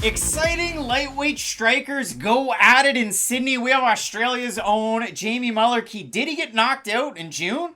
Exciting lightweight strikers go at it in Sydney. We have Australia's own Jamie Mullarkey. Did he get knocked out in June?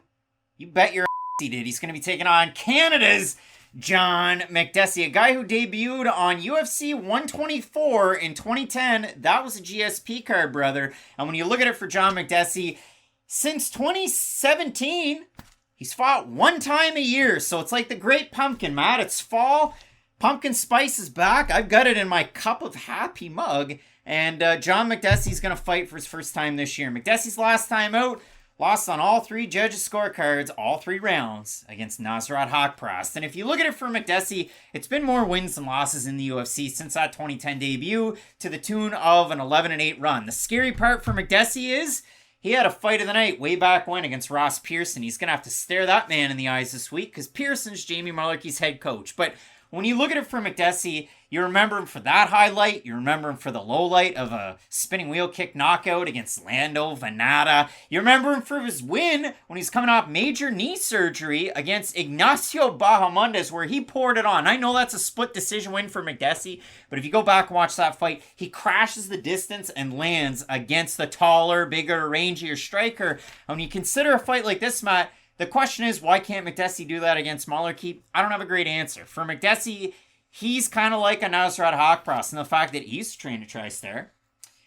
You bet your ass he did. He's going to be taking on Canada's John Makdessi, a guy who debuted on UFC 124 in 2010. That was a GSP card, brother. And when you look at it for John Makdessi, since 2017, he's fought one time a year. So it's like the Great Pumpkin, Matt. It's fall. Pumpkin spice is back. I've got it in my cup of happy mug. And John Makdessi's going to fight for his first time this year. Makdessi's last time out, lost on all three judges' scorecards, all three rounds, against Nasrat Haqparast. And if you look at it for Makdessi, it's been more wins than losses in the UFC since that 2010 debut, to the tune of an 11-8 run. The scary part for Makdessi is he had a fight of the night way back when against Ross Pearson. He's going to have to stare that man in the eyes this week because Pearson's Jamie Mullarkey's head coach. But when you look at it for Makdessi, you remember him for that highlight. You remember him for the low light of a spinning wheel kick knockout against Landon. You remember him for his win when he's coming off major knee surgery against Ignacio Bahamondes, where he poured it on. I know that's a split decision win for Makdessi, but if you go back and watch that fight, he crashes the distance and lands against the taller, bigger, rangier striker. And when you consider a fight like this, Matt, the question is, why can't Makdessi do that against Mullarkey? I don't have a great answer. For Makdessi, he's kind of like a Nasrat Haqparast in the fact that he used to train at TriStar.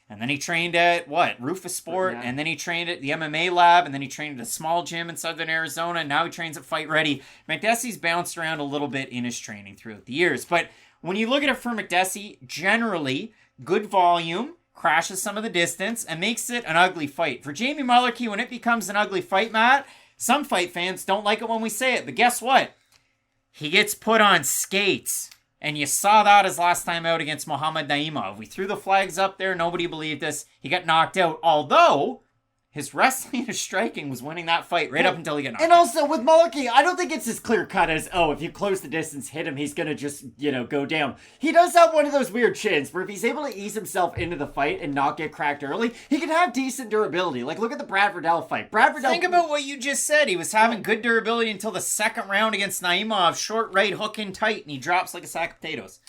And then he trained at, Rufus Sport. Yeah. And then he trained at the MMA lab. And then he trained at a small gym in Southern Arizona. And now he trains at Fight Ready. Makdessi's bounced around a little bit in his training throughout the years. But when you look at it for Makdessi, generally, good volume, crashes some of the distance, and makes it an ugly fight. For Jamie Mullarkey, when it becomes an ugly fight, Matt, some fight fans don't like it when we say it, but guess what? He gets put on skates. And you saw that his last time out against Muhammad Naimov. We threw the flags up there. Nobody believed us. He got knocked out. Although his wrestling and his striking was winning that fight right up until he got knocked out. And also with Mullarkey, I don't think it's as clear cut as, if you close the distance, hit him, he's going to just, go down. He does have one of those weird chins where if he's able to ease himself into the fight and not get cracked early, he can have decent durability. Like, look at the Brad Riddell fight. Think about what you just said. He was having good durability until the second round against Naimov. Short right, hook in tight, and he drops like a sack of potatoes.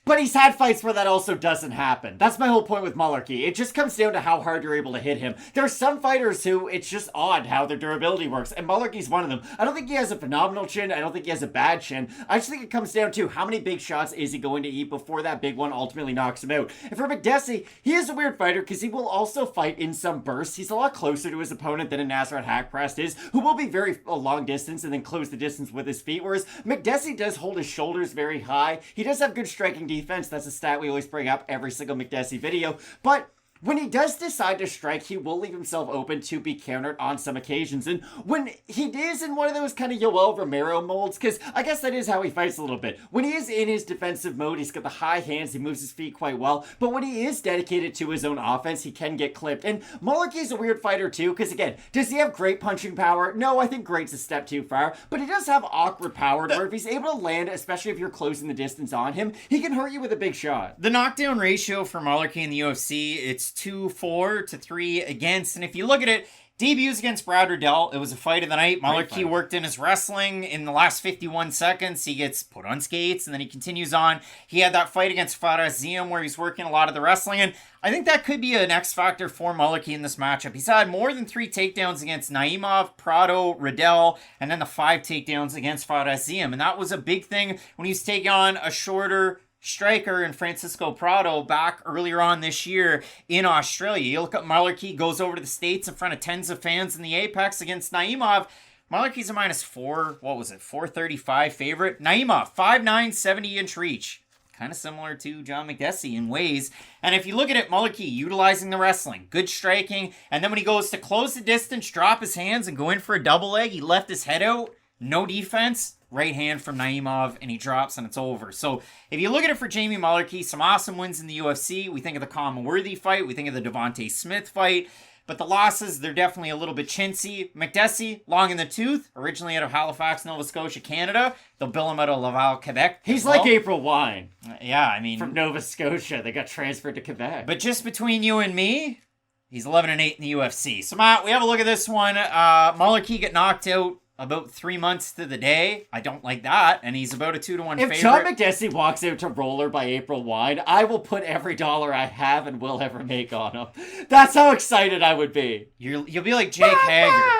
But he's had fights where that also doesn't happen. That's my whole point with Mullarkey. It just comes down to how hard you're able to hit him. There are some fighters who it's just odd how their durability works, and Mullarkey's one of them. I don't think he has a phenomenal chin. I don't think he has a bad chin. I just think it comes down to how many big shots is he going to eat before that big one ultimately knocks him out. And for Makdessi, he is a weird fighter because he will also fight in some bursts. He's a lot closer to his opponent than a Nasrat Haqparast is, who will be very long distance and then close the distance with his feet, whereas Makdessi does hold his shoulders very high. He does have good striking defense. That's a stat we always bring up every single Makdessi video. But when he does decide to strike, he will leave himself open to be countered on some occasions. And when he is in one of those kind of Yoel Romero molds, because I guess that is how he fights a little bit. When he is in his defensive mode, he's got the high hands, he moves his feet quite well. But when he is dedicated to his own offense, he can get clipped. And Mullarkey's a weird fighter too, because again, does he have great punching power? No, I think great's a step too far. But he does have awkward power, where if he's able to land, especially if you're closing the distance on him, he can hurt you with a big shot. The knockdown ratio for Mullarkey in the UFC, it's 2-4 to 3 against. And if you look at it, debuts against Brad Riddell, it was a fight of the night. Mullarkey worked in his wrestling in the last 51 seconds. He gets put on skates, and then he continues on. He had that fight against Fares Ziam where he's working a lot of the wrestling, and I think that could be an X factor for Mullarkey in this matchup. He's had more than 3 takedowns against Naimov, Prado, Riddell, and then the 5 takedowns against Fares Ziam. And that was a big thing when he was taking on a shorter striker in Francisco Prado back earlier on this year in Australia. You look at Mullarkey, goes over to the States in front of tens of fans in the Apex against Naimov. Mullarkey's a -435 favorite. Naimov, 5'9", 70-inch reach. Kind of similar to John Makdessi in ways. And if you look at it, Mullarkey utilizing the wrestling, good striking, and then when he goes to close the distance, drop his hands and go in for a double leg, he left his head out, no defense. Right hand from Naimov, and he drops, and it's over. So if you look at it for Jamie Mullarkey, some awesome wins in the UFC. We think of the Kama Worthy fight. We think of the Devontae Smith fight. But the losses, they're definitely a little bit chintzy. Makdessi, long in the tooth, originally out of Halifax, Nova Scotia, Canada. They'll bill him out of Laval, Quebec. He's like April Wine. Yeah, I mean. From Nova Scotia. They got transferred to Quebec. But just between you and me, he's 11-8 in the UFC. So, Matt, we have a look at this one. Mullarkey got knocked out about 3 months to the day. I don't like that. And he's about a 2-1 If favorite. John Makdessi walks out to roller by April wine, I will put every dollar I have and will ever make on him. That's how excited I would be. You'll be like Jake Hager.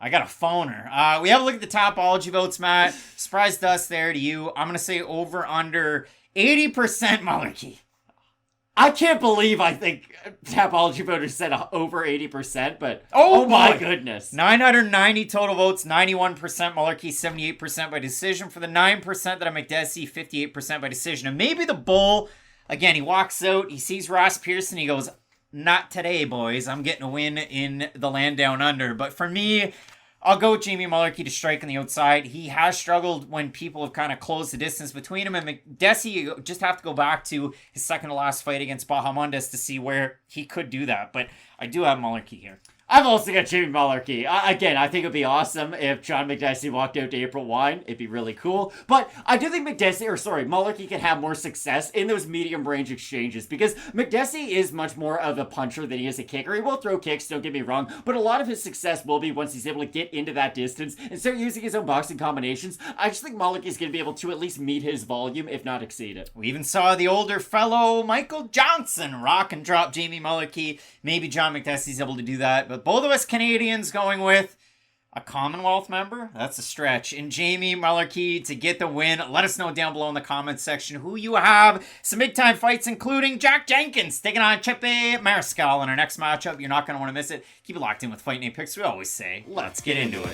I got a phoner. We have a look at the Topology votes, Matt. Surprise dust there to you. I'm going to say over under 80% Mullarkey. I can't believe I think Topology voters said over 80%, but oh my goodness. 990 total votes, 91% Mullarkey, 78% by decision. For the 9% that are Makdessi, 58% by decision. And maybe the bull, again, he walks out, he sees Ross Pearson, he goes, not today, boys. I'm getting a win in the land down under. But for me, I'll go with Jamie Mullarkey to strike on the outside. He has struggled when people have kind of closed the distance between him. And Makdessi, you just have to go back to his second to last fight against Bahamondes to see where he could do that. But I do have Mullarkey here. I've also got Jamie Mullarkey. Again, I think it would be awesome if John Makdessi walked out to April wine. It'd be really cool. But I do think Mullarkey can have more success in those medium range exchanges because Makdessi is much more of a puncher than he is a kicker. He will throw kicks, don't get me wrong, but a lot of his success will be once he's able to get into that distance and start using his own boxing combinations. I just think Mullarkey's going to be able to at least meet his volume, if not exceed it. We even saw the older fellow Michael Johnson rock and drop Jamie Mullarkey. Maybe John Makdessi's able to do that, but both of us Canadians going with a Commonwealth member. That's a stretch. And Jamie Mullarkey to get the win. Let us know down below in the comments section who you have. Some big-time fights, including Jack Jenkins taking on Chepe Mariscal in our next matchup. You're not going to want to miss it. Keep it locked in with Fight Night Picks. We always say, let's get into it.